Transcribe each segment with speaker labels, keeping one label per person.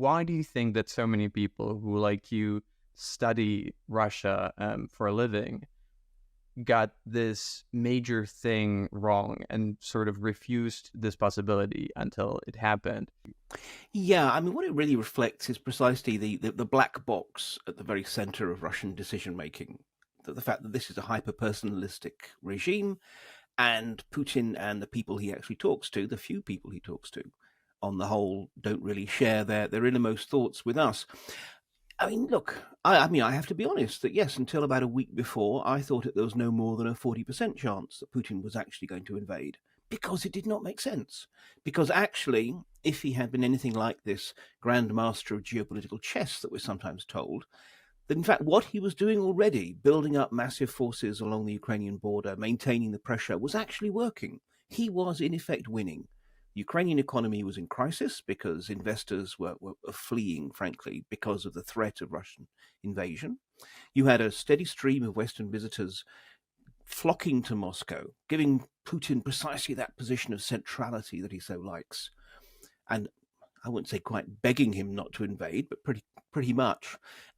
Speaker 1: why do you think that so many people who, like you, study Russia for a living got this major thing wrong and sort of refused this possibility until it happened?
Speaker 2: Yeah, I mean, what it really reflects is precisely the black box at the very center of Russian decision making. The fact that this is a hyper personalistic regime, and Putin and the people he actually talks to, the few people he talks to, on the whole, don't really share their innermost thoughts with us. I mean, look, I mean, I have to be honest that yes, until about a week before, I thought that there was no more than a 40% chance that Putin was actually going to invade because it did not make sense. Because actually, if he had been anything like this grand master of geopolitical chess that we're sometimes told, then in fact, what he was doing already, building up massive forces along the Ukrainian border, maintaining the pressure, was actually working. He was, in effect, winning. The Ukrainian economy was in crisis because investors were fleeing, frankly, because of the threat of Russian invasion. You had a steady stream of Western visitors flocking to Moscow, giving Putin precisely that position of centrality that he so likes. And I wouldn't say quite begging him not to invade, but pretty much.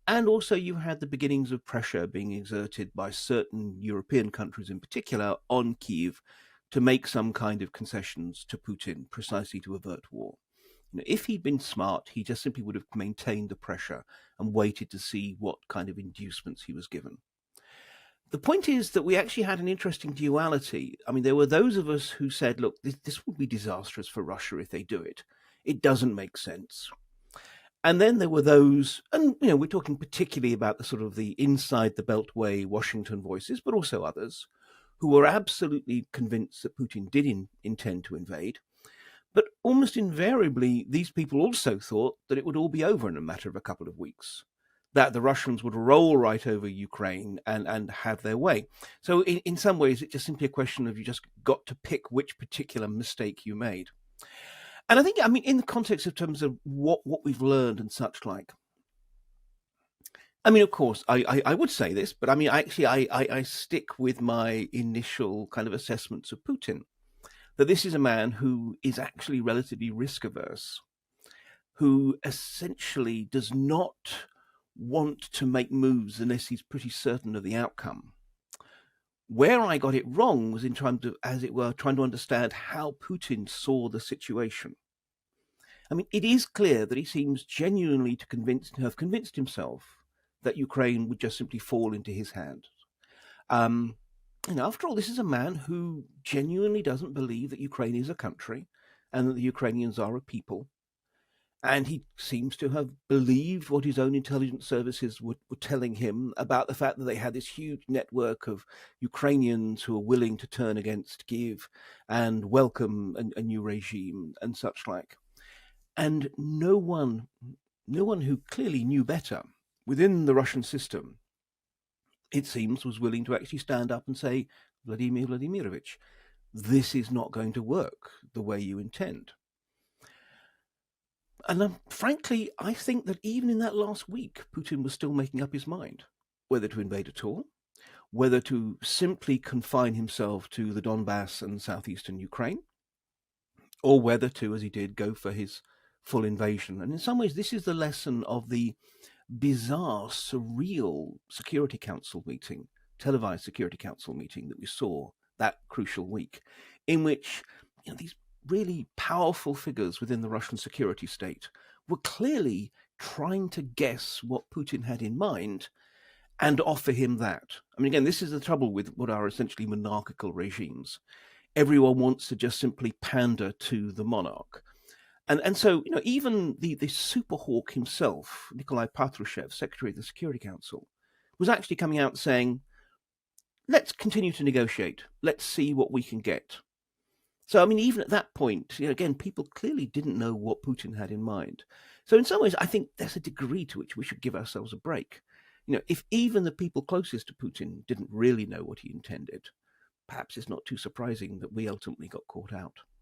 Speaker 2: And also you had the beginnings of pressure being exerted by certain European countries in particular on Kiev to make some kind of concessions to Putin precisely to avert war. You know, if he'd been smart, he just simply would have maintained the pressure and waited to see what kind of inducements he was given. The point is that we actually had an interesting duality. I mean, there were those of us who said, look, this would be disastrous for Russia if they do it. It doesn't make sense. And then there were those, and we're talking particularly about the sort of the inside the Beltway Washington voices, but also others, who were absolutely convinced that Putin did intend to invade. But almost invariably, these people also thought that it would all be over in a matter of a couple of weeks, that the Russians would roll right over Ukraine and have their way. So in some ways, it's just simply a question of you just got to pick which particular mistake you made. And I think, I mean, in the context of terms of what we've learned and such like, I mean, of course, I would say this, but I mean, I stick with my initial kind of assessments of Putin, that this is a man who is actually relatively risk averse, who essentially does not want to make moves unless he's pretty certain of the outcome. Where I got it wrong was in terms of, as it were, trying to understand how Putin saw the situation. I mean, it is clear that he seems genuinely to have convinced himself that Ukraine would just simply fall into his hands. After all, this is a man who genuinely doesn't believe that Ukraine is a country and that the Ukrainians are a people. And he seems to have believed what his own intelligence services were telling him about the fact that they had this huge network of Ukrainians who are willing to turn against Kiev and welcome a new regime and such like. And no one who clearly knew better within the Russian system, it seems, was willing to actually stand up and say, Vladimir Vladimirovich, this is not going to work the way you intend. And frankly, I think that even in that last week, Putin was still making up his mind whether to invade at all, whether to simply confine himself to the Donbass and southeastern Ukraine, or whether to, as he did, go for his full invasion. And in some ways, this is the lesson of the bizarre, surreal Security Council meeting, televised Security Council meeting that we saw that crucial week, in which these really powerful figures within the Russian security state were clearly trying to guess what Putin had in mind and offer him that. I mean, again, this is the trouble with what are essentially monarchical regimes. Everyone wants to just simply pander to the monarch. And so, even the super hawk himself, Nikolai Patrushev, Secretary of the Security Council, was actually coming out saying, let's continue to negotiate. Let's see what we can get. So, I mean, even at that point, again, people clearly didn't know what Putin had in mind. So in some ways, I think there's a degree to which we should give ourselves a break. If even the people closest to Putin didn't really know what he intended, perhaps it's not too surprising that we ultimately got caught out.